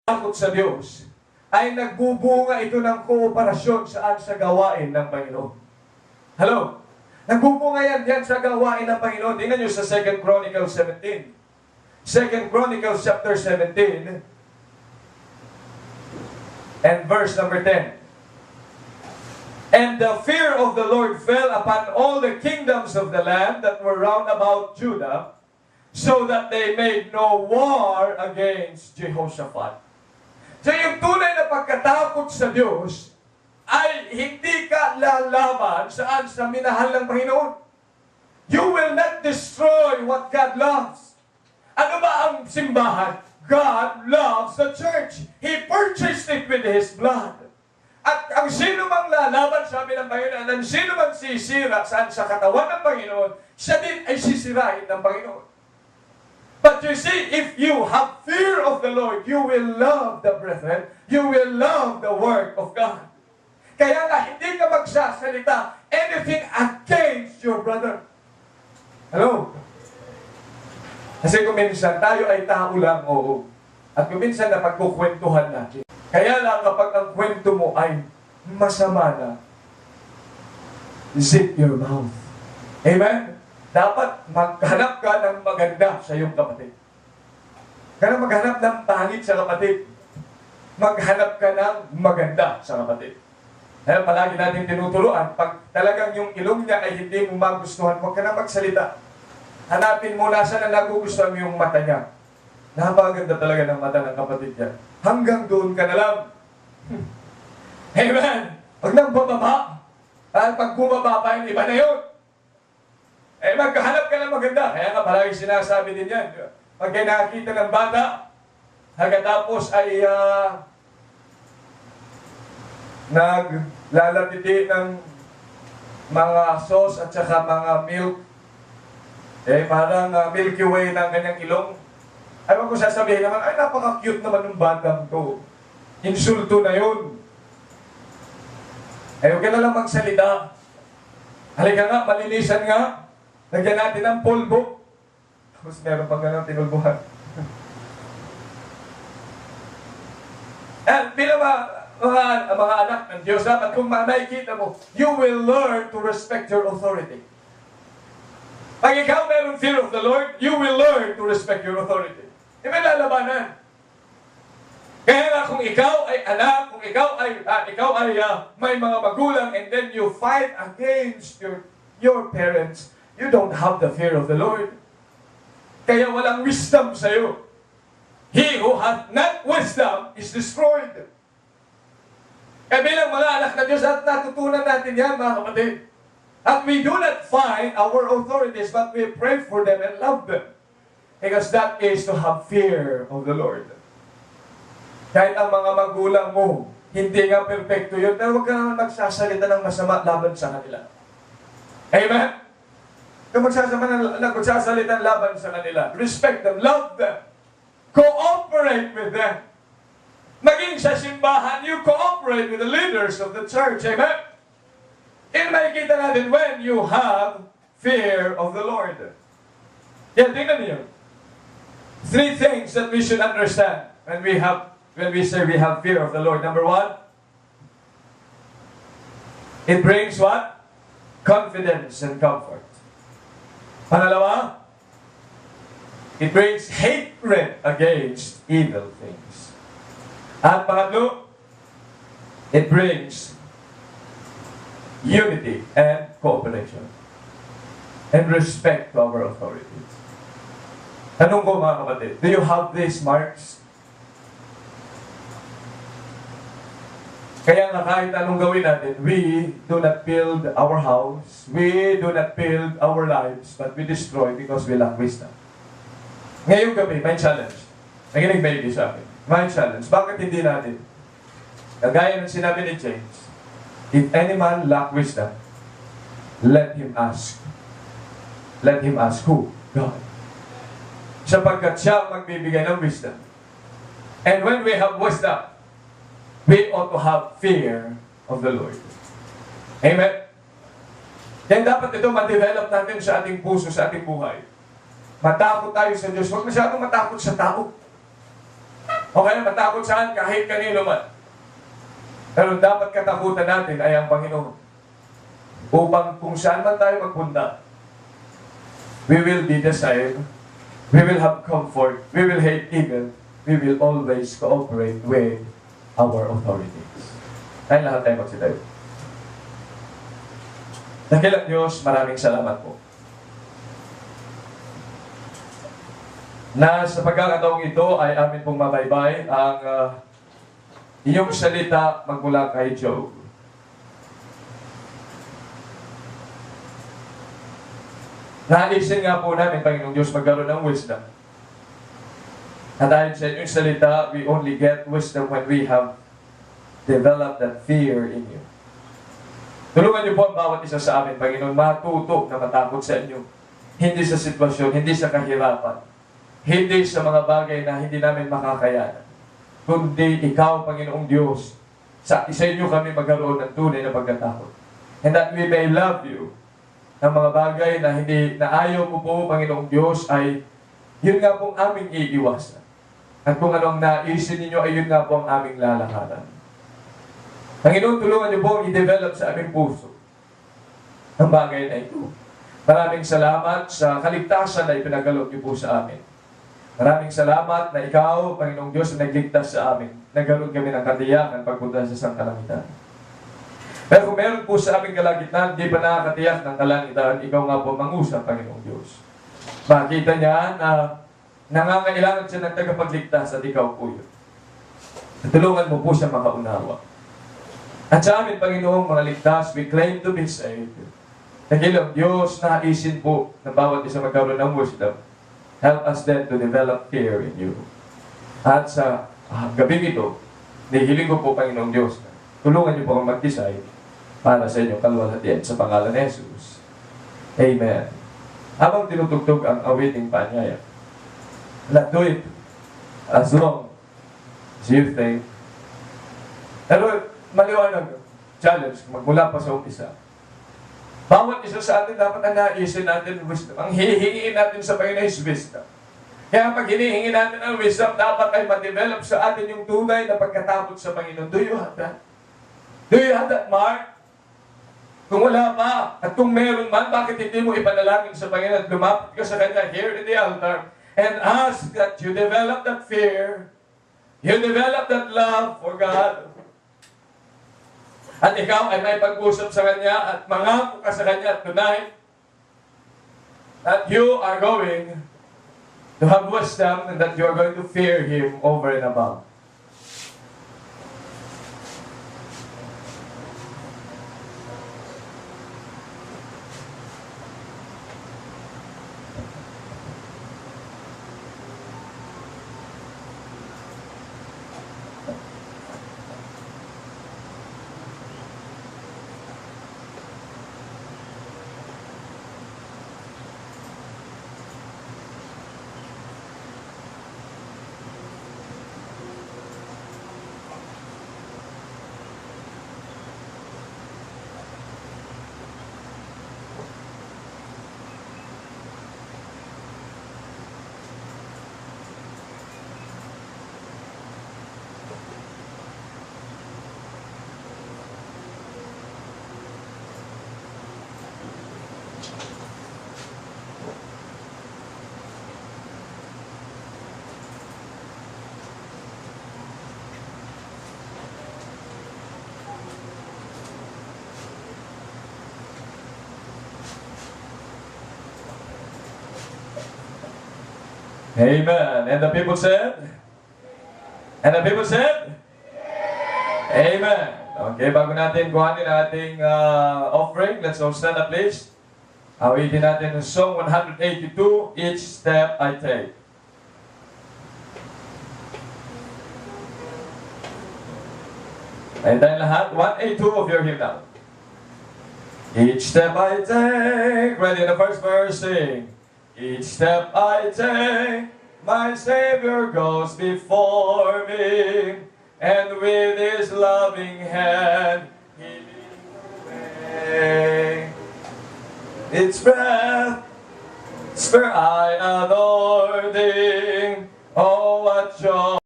takot sa Diyos, ay nagbubunga ito ng kooperasyon saan sa gawain ng Panginoon. Hello? Nagbubunga yan sa gawain ng Panginoon. Tingnan nyo sa 2 Chronicles 17. 2 Chronicles chapter 17 and verse number 10. And the fear of the Lord fell upon all the kingdoms of the land that were round about Judah, so that they made no war against Jehoshaphat. So yung tunay na pagkatakot sa Diyos ay hindi ka lalaban saan sa minahal ng Panginoon. You will not destroy what God loves. Ano ba ang simbahan? God loves the church. He purchased it with His blood. At ang sino mang lalaban, sabi ng Panginoon, ang sino mang sisira saan sa katawan ng Panginoon, siya din ay sisirain ng Panginoon. But you see, if you have fear of the Lord, you will love the brethren, you will love the work of God. Kaya nga, hindi ka magsasalita anything against your brother. Hello? Kasi kung minsan tayo ay tao lang, oo. At kung minsan na pagkukwentuhan natin. Kaya lang kapag ang kwento mo ay masama na, zip your mouth. Amen? Dapat maghanap ka ng maganda sa iyong kapatid. Kaya maghanap ng pangit sa kapatid. Maghanap ka ng maganda sa kapatid. Kaya palagi natin tinuturuan, pag talagang yung ilong niya ay hindi mo magustuhan, huwag ka na magsalita. Hanapin mo nasa na nagugustuhan mo yung mata niya. Napakaganda talaga ng mata ng kapatid niya. Hanggang doon ka na lang. Amen! Huwag nang bumaba. At pag bumaba pa, iba na yun. Eh, magkahanap ka ng maganda. Kaya nga palagi sinasabi din yan. Pag kayo nakakita ng bata, hagkatapos ay naglalatiti ng mga sauce at saka mga milk. Eh, parang Milky Way ng kanyang ilong. Ay, wag ko sasabihin naman, ay, napaka-cute naman ng batang to. Insulto na yun. Eh, huwag ka na lang magsalita. Halika nga, malinisan nga. Lagyan natin ng polvo. Tapos meron pang ganun tinulbuhan. And bilang mga anak ng Diyos, dapat kung makikita mo, you will learn to respect your authority. Pag ikaw meron fear of the Lord, you will learn to respect your authority. Di ba lalabanan? Kaya nga kung ikaw ay anak, kung ikaw ay may mga magulang, and then you fight against your parents, you don't have the fear of the Lord. Kaya walang wisdom sa'yo. He who hath not wisdom is destroyed. Kaya bilang mga anak ng Diyos, at natutunan natin yan, mga kapatid. At we do not find our authorities, but we pray for them and love them. Because that is to have fear of the Lord. Kahit ang mga magulang mo, hindi nga perfecto yun, pero huwag ka naman magsasalita ng masama laban sa kanila. Amen? Kung magsasalita ng laban sa kanila, respect them, love them, cooperate with them. Maging sa simbahan, you cooperate with the leaders of the church. Amen? And makikita natin when you have fear of the Lord. Yan, tingnan niyo. 3 things that we should understand when we say we have fear of the Lord. Number 1, it brings what? Confidence and comfort. Pangalawa, it brings hatred against evil things. At pangatlo, it brings unity and cooperation and respect to our authorities. Tanong ko mga kapatid, do you have these marks? Kaya nga kahit anong gawin natin, we do not build our house, we do not build our lives, but we destroy because we lack wisdom. Ngayong gabi, may challenge. Nakinig ba yun sa akin? May challenge. Bakit hindi natin? Kagaya ng sinabi ni James, if any man lack wisdom, let him ask. Let him ask who? God. Sapagkat siya magbibigay ng wisdom. And when we have wisdom, we ought to have fear of the Lord. Amen? Yan dapat ito ma-develop natin sa ating puso, sa ating buhay. Matakot tayo sa Diyos. Huwag masyadong matakot sa tao. O kaya matakot saan kahit kanino man. Pero dapat katakutan natin ay ang Panginoon. Upang kung saan man tayo magpunta, we will be the same. We will have comfort. We will hate evil. We will always cooperate with our authorities. Tayo lahat tayo magsitayo. Dakilang Diyos, maraming salamat po. Na sa pagkakataong ito ay amin pong mabaybay ang iyong salita magmula kay Job. Naisin nga po namin, Panginoong Diyos, magkaroon ng wisdom. At dahil sa inyong salita, we only get wisdom when we have developed that fear in you. Tulungan niyo po ang bawat isa sa amin, Panginoon, matuto na matakot sa inyo. Hindi sa sitwasyon, hindi sa kahirapan. Hindi sa mga bagay na hindi namin makakayanan. Kundi ikaw, Panginoong Diyos, sa inyo kami magkaroon ng tunay na pagkatakot. And that we may love you. Ang mga bagay na hindi na ayaw mo po, Panginoong Diyos, ay yun nga pong aming iiwasan. At kung anong naisin ninyo ay yun nga po ang aming lalakaran. Panginoon, tulungan niyo po i-develop sa aming puso ang bagay na ito. Maraming salamat sa kaligtasan na ipinagalog niyo po sa amin. Maraming salamat na ikaw, Panginoong Diyos, na nagligtas sa amin. Nagkaroon kami ng katiyakan pagpunta sa isang kalangitan. Pero kung meron po sa aming kalangitan, di pa nakakatiyak ng kalangitan, ikaw nga po mangusap, Panginoong Diyos. Makita niya na nangangailangan siya ng tagapagligtas at ikaw po yun. Tulungan mo po siya makaunawa. At sa amin, Panginoong mga ligtas, we claim to be saved. Dakilang Diyos, naisin po na bawat isa magkaroon ng wisdom. Help us then to develop fear in you. At sa gabing ito, nihiling ko po, Panginoong Diyos, tulungan niyo po akong mag-decide para sa inyong kalwalhatian sa pangalan ni Jesus. Amen. Habang tinutugtog ang awiting paanyaya, not do it as long as you think. Pero maliwanag, challenge, magmula pa sa umpisa. Bawat isa sa atin dapat ang naisin natin wisdom. Ang hihingin natin sa Panginoon is wisdom. Kaya pag hinihingi natin ang wisdom, dapat ay ma-develop sa atin yung tunay na pagkatakot sa Panginoon. Do you have that? Do you have that, Mark? Kung wala pa, at kung meron man, bakit hindi mo ipanalangin sa Panginoon at lumapit ka sa Kanya here in the altar and ask that you develop that fear, you develop that love for God, at ikaw ay may pag-usap sa Kanya at mangako ka sa Kanya tonight that you are going to have wisdom and that you are going to fear Him over and above. Amen. And the people said? And the people said? Amen. Okay, bago natin kuhanin ang ating offering, let's all stand up please. Awitin natin ang song 182, Each Step I Take. Ayun tayong lahat. 182 of your hymn now. Each step I take, ready in the first verse, sing. Each step I take, my Savior goes before me, and with His loving hand, He leads the way. Its breath, spur I adore Thee, oh what joy.